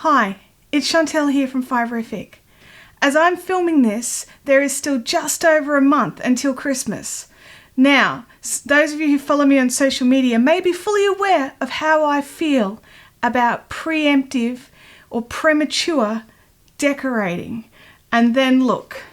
Hi, it's Chantel here from Fiberific. As I'm filming this, there is still just over a month until Christmas. Now, those of you who follow me on social media may be fully aware of how I feel about preemptive or premature decorating. And then look,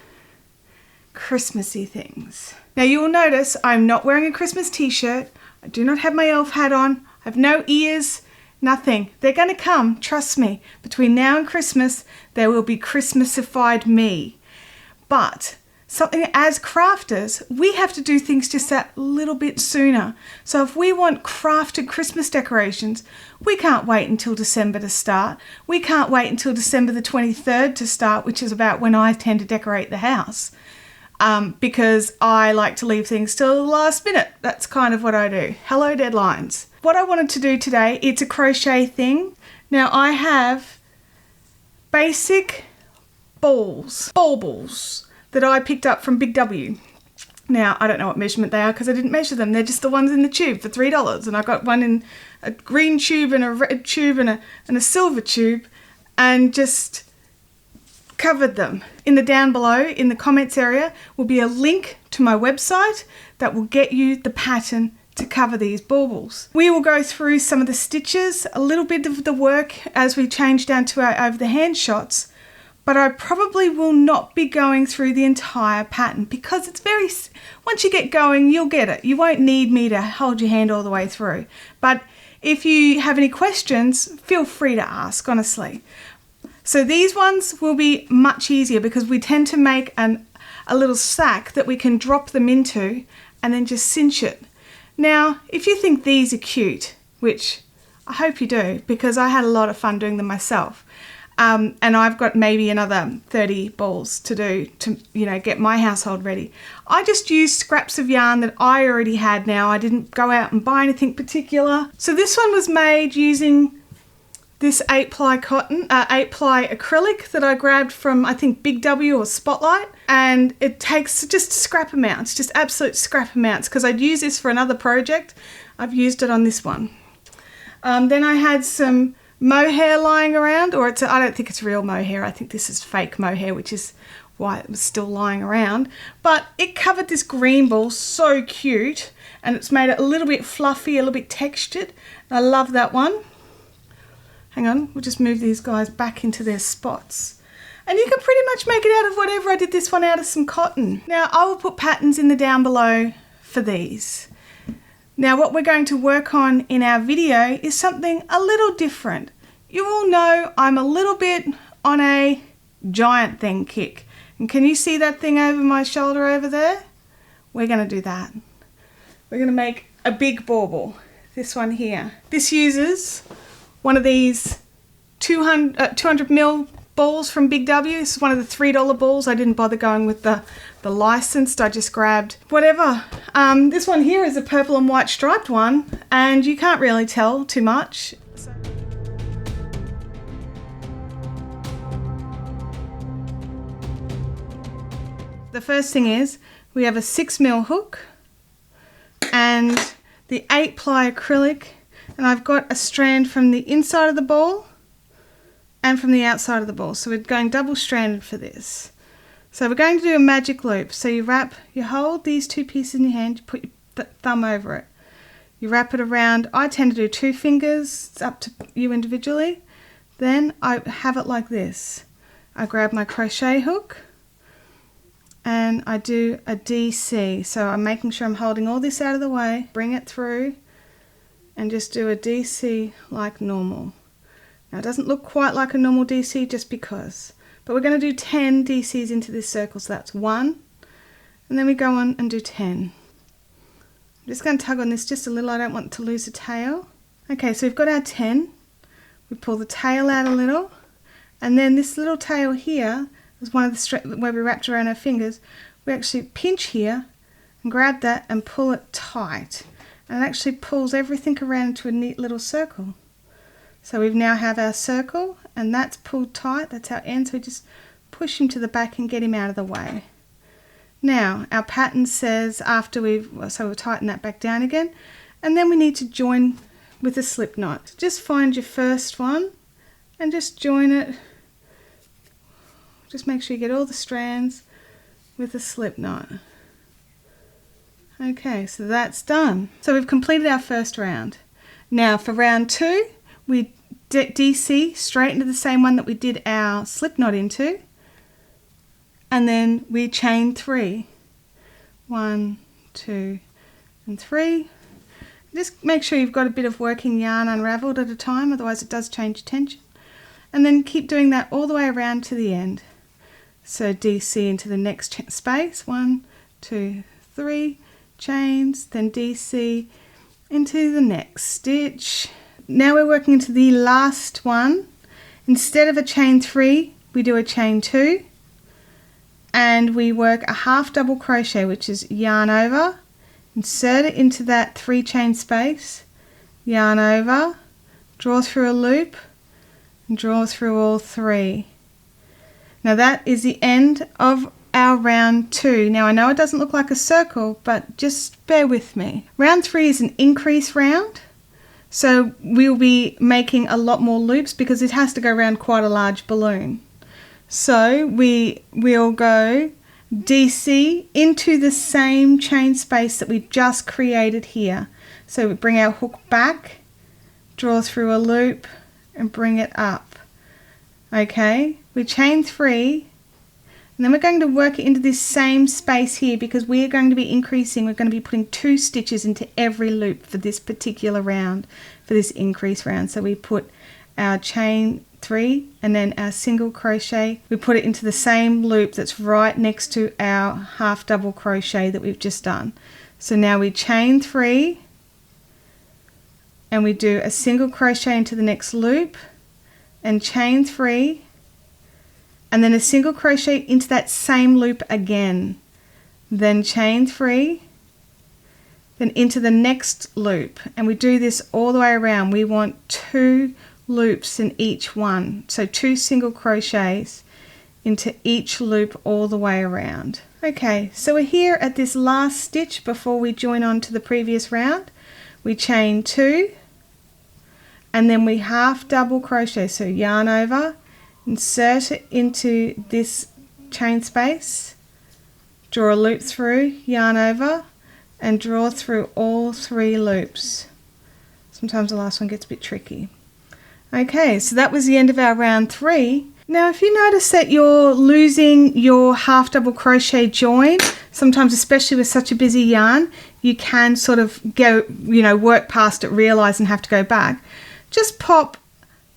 Christmassy things. Now you will notice I'm not wearing a Christmas t-shirt. I do not have my elf hat on. I have no ears. Nothing. They're going to come, trust me. Between now and Christmas, there will be Christmasified me. But something as crafters, we have to do things just that little bit sooner. So if we want crafted Christmas decorations, we can't wait until December to start. We can't wait until December the 23rd to start, which is about when I tend to decorate the house. Because I like to leave things till the last minute. That's kind of what I do. Hello deadlines. What I wanted to do today, it's a crochet thing. Now I have basic baubles that I picked up from Big W. Now I don't know what measurement they are because I didn't measure them. They're just the ones in the tube for $3, and I got one in a green tube and a red tube and a silver tube, and just covered them. In the down below in the comments area will be a link to my website that will get you the pattern to cover these baubles. We will go through some of the stitches, a little bit of the work as we change down to our over the hand shots, but I probably will not be going through the entire pattern because it's very, once you get going, you'll get it. You won't need me to hold your hand all the way through. But if you have any questions, feel free to ask, honestly. So these ones will be much easier because we tend to make a little sack that we can drop them into and then just cinch it. Now, if you think these are cute, which I hope you do because I had a lot of fun doing them myself, and I've got maybe another 30 balls to do to, you know, get my household ready. I just used scraps of yarn that I already had now. I didn't go out and buy anything particular. So this one was made using this 8-ply cotton, 8-ply acrylic that I grabbed from, I think, Big W or Spotlight. And it takes just scrap amounts, just absolute scrap amounts, because I'd use this for another project. I've used it on this one. Then I had some mohair lying around, or I don't think it's real mohair. I think this is fake mohair, which is why it was still lying around. But it covered this green ball, so cute. And it's made it a little bit fluffy, a little bit textured. I love that one. Hang on, we'll just move these guys back into their spots. And you can pretty much make it out of whatever. I did this one out of some cotton. Now I will put patterns in the down below for these. Now what we're going to work on in our video is something a little different. You all know I'm a little bit on a giant thing kick. And can you see that thing over my shoulder over there? We're going to do that. We're going to make a big bauble. This one here. This uses one of these 200 balls from Big W. This is one of the $3 balls. I didn't bother going with the licensed. I just grabbed whatever. This one here is a purple and white striped one, and you can't really tell too much. The first thing is we have a 6mm hook and the 8-ply acrylic. And I've got a strand from the inside of the ball and from the outside of the ball. So we're going double stranded for this. So we're going to do a magic loop. So you hold these two pieces in your hand, you put your thumb over it. You wrap it around. I tend to do 2 fingers. It's up to you individually. Then I have it like this. I grab my crochet hook and I do a DC. So I'm making sure I'm holding all this out of the way, bring it through, and just do a DC like normal. Now it doesn't look quite like a normal DC just because, but we're going to do 10 DCs into this circle. So that's 1, and then we go on and do 10. I'm just going to tug on this just a little. I don't want to lose the tail. Okay, so we've got our 10. We pull the tail out a little, and then this little tail here is one of the where we wrapped around our fingers. We actually pinch here and grab that and pull it tight. And it actually pulls everything around into a neat little circle. So we now have our circle, and that's pulled tight. That's our end. So we just push him to the back and get him out of the way. Now our pattern says after we'll tighten that back down again, and then we need to join with a slip knot. Just find your first one and just join it. Just make sure you get all the strands with a slip knot. Okay, so that's done. So we've completed our first round. Now for round 2, we DC straight into the same one that we did our slip knot into, and then we chain 3. 1, 2, and 3. Just make sure you've got a bit of working yarn unraveled at a time, otherwise it does change tension. And then keep doing that all the way around to the end. So DC into the next space, 1, 2, 3 chains, then DC into the next stitch. Now we're working into the last one. Instead of a chain 3, we do a chain 2, and we work a half double crochet, which is yarn over, insert it into that 3 chain space, yarn over, draw through a loop, and draw through all 3. Now that is the end of our round 2. Now I know it doesn't look like a circle, but just bear with me. Round 3 is an increase round, so we'll be making a lot more loops because it has to go around quite a large balloon. So we'll go DC into the same chain space that we just created here. So we bring our hook back, draw through a loop, and bring it up. Okay, we chain 3, and then we're going to work it into this same space here because we are going to be increasing. We're going to be putting 2 stitches into every loop for this particular round, for this increase round. So we put our chain 3 and then our single crochet, we put it into the same loop that's right next to our half double crochet that we've just done. So now we chain 3 and we do a single crochet into the next loop and chain 3 and then a single crochet into that same loop again, then chain 3, then into the next loop, and we do this all the way around. We want 2 loops in each one, so 2 single crochets into each loop all the way around. Okay, so we're here at this last stitch before we join on to the previous round. We chain 2 and then we half double crochet, so yarn over, insert it into this chain space, draw a loop through, yarn over, and draw through all 3 loops. Sometimes the last one gets a bit tricky. Okay, so that was the end of our round 3. Now if you notice that you're losing your half double crochet join, sometimes especially with such a busy yarn, you can sort of go, work past it, realize and have to go back. Just pop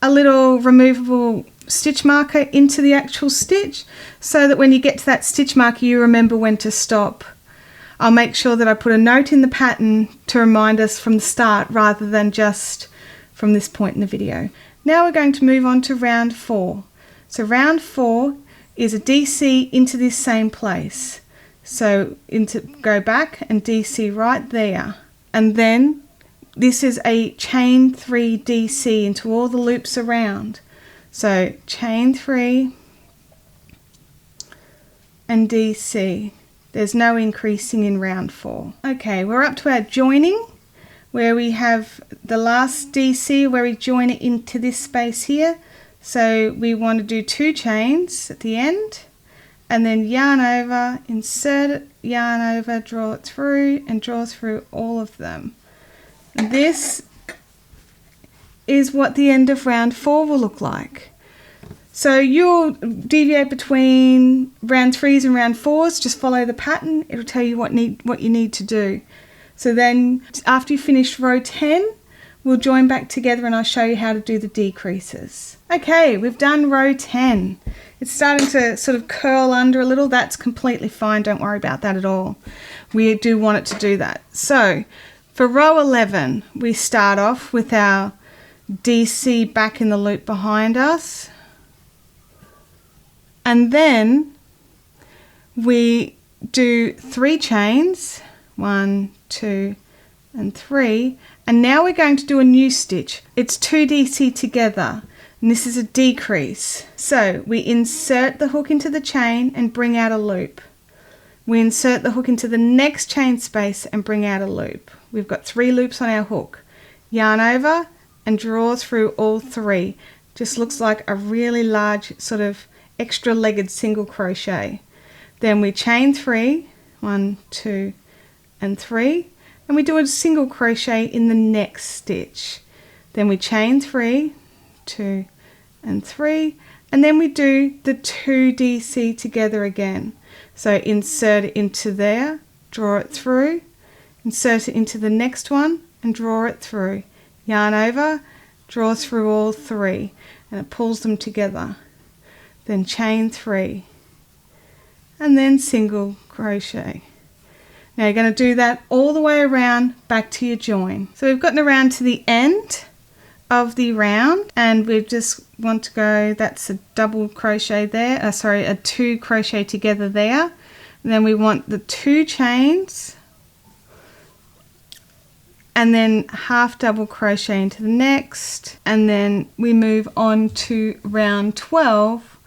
a little removable stitch marker into the actual stitch so that when you get to that stitch marker you remember when to stop. I'll make sure that I put a note in the pattern to remind us from the start rather than just from this point in the video. Now we're going to move on to round 4. So round 4 is a DC into this same place. So go back and DC right there. And then this is a chain 3 DC into all the loops around. So chain 3 and DC. There's no increasing in round 4. Okay, we're up to our joining, where we have the last DC where we join it into this space here. So we want to do 2 chains at the end and then yarn over, insert it, yarn over, draw it through and draw through all of them. And this is what the end of round 4 will look like. So you'll deviate between round 3s and round 4s, just follow the pattern, it'll tell you what you need to do. So then after you finish row 10, we'll join back together and I'll show you how to do the decreases. Okay, we've done row 10. It's starting to sort of curl under a little. That's completely fine, don't worry about that at all. We do want it to do that. So for row 11, we start off with our DC back in the loop behind us. And then we do 3 chains, 1, 2, and 3, and now we're going to do a new stitch. It's 2 DC together, and this is a decrease. So we insert the hook into the chain and bring out a loop. We insert the hook into the next chain space and bring out a loop. We've got 3 loops on our hook. Yarn over and draw through all 3. Just looks like a really large sort of extra legged single crochet. Then we chain 3, 1, 2 and 3, and we do a single crochet in the next stitch. Then we chain 3, 2 and 3, and then we do the 2 DC together again. So insert it into there, draw it through, insert it into the next one and draw it through. Yarn over, draw through all 3, and it pulls them together. Then chain 3 and then single crochet. Now you're going to do that all the way around back to your join. So we've gotten around to the end of the round, and we just want to go, that's a double crochet there, a 2 crochet together there, and then we want the 2 chains and then half double crochet into the next, and then we move on to round 12,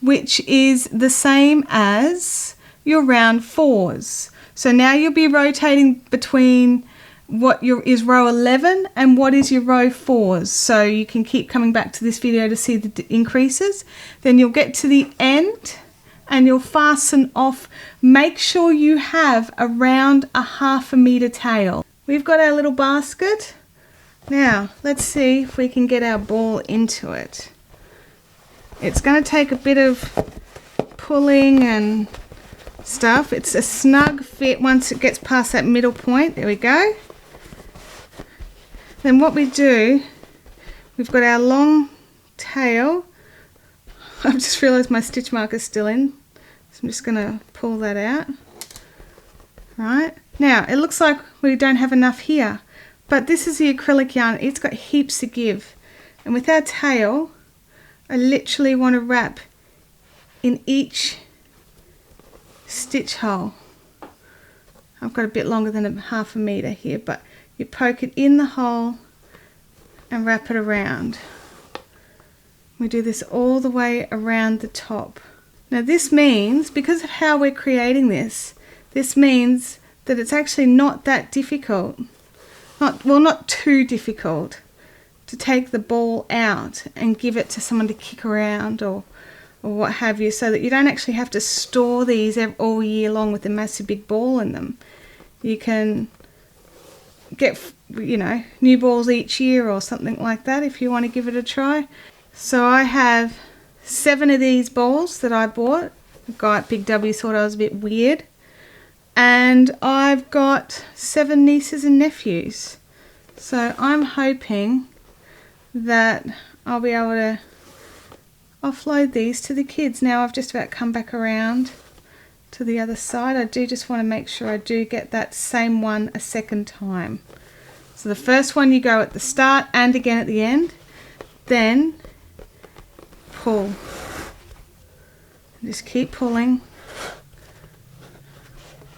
which is the same as your round 4s. So now you'll be rotating between what is row 11 and what is your row 4s. So you can keep coming back to this video to see the increases. Then you'll get to the end and you'll fasten off. Make sure you have around a 1/2 meter tail. We've got our little basket. Now let's see if we can get our ball into it. It's going to take a bit of pulling and stuff. It's a snug fit once it gets past that middle point. There we go. Then what we do, we've got our long tail. I've just realised my stitch marker's still in, so I'm just going to pull that out. Right, now it looks like we don't have enough here, but this is the acrylic yarn. It's got heaps to give, and with our tail I literally want to wrap in each stitch hole. I've got a bit longer than a 1/2 meter here, but you poke it in the hole and wrap it around. We do this all the way around the top. Now this means, because of how we're creating this means that it's actually not that difficult, not too difficult, to take the ball out and give it to someone to kick around or what have you, so that you don't actually have to store these all year long with a massive big ball in them. You can get, you know, new balls each year or something like that if you want to give it a try. So I have 7 of these balls that I bought. The guy at Big W thought I was a bit weird. And I've got 7 nieces and nephews. So I'm hoping that I'll be able to offload these to the kids. Now I've just about come back around to the other side. I do just want to make sure I do get that same one a second time. So the first one you go at the start and again at the end, then pull. Just keep pulling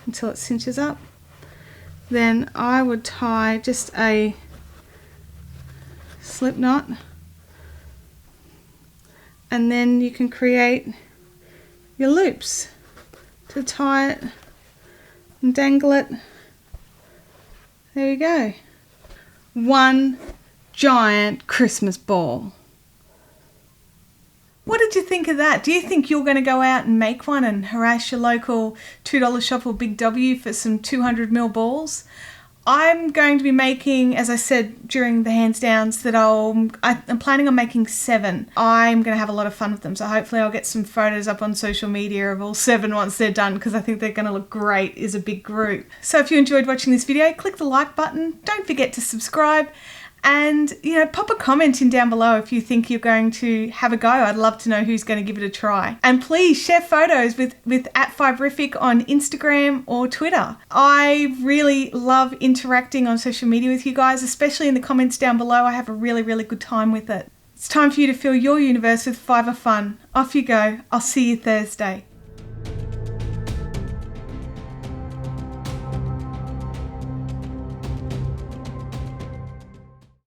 until it cinches up. Then I would tie just a slip knot, and then you can create your loops to tie it and dangle it. There you go. One giant Christmas ball. What did you think of that? Do you think you're going to go out and make one and harass your local $2 shop or Big W for some 200mm balls? I'm going to be making, as I said during the hands downs, that I'm planning on making 7. I'm going to have a lot of fun with them, so hopefully I'll get some photos up on social media of all 7 once they're done, because I think they're going to look great as a big group. So if you enjoyed watching this video, click the like button, don't forget to subscribe, and pop a comment in down below if you think you're going to have a go. I'd love to know who's going to give it a try. And please share photos with @Fiberific on Instagram or Twitter. I really love interacting on social media with you guys, especially in the comments down below. I have a really, really good time with it. It's time for you to fill your universe with fiber fun. Off you go. I'll see you Thursday.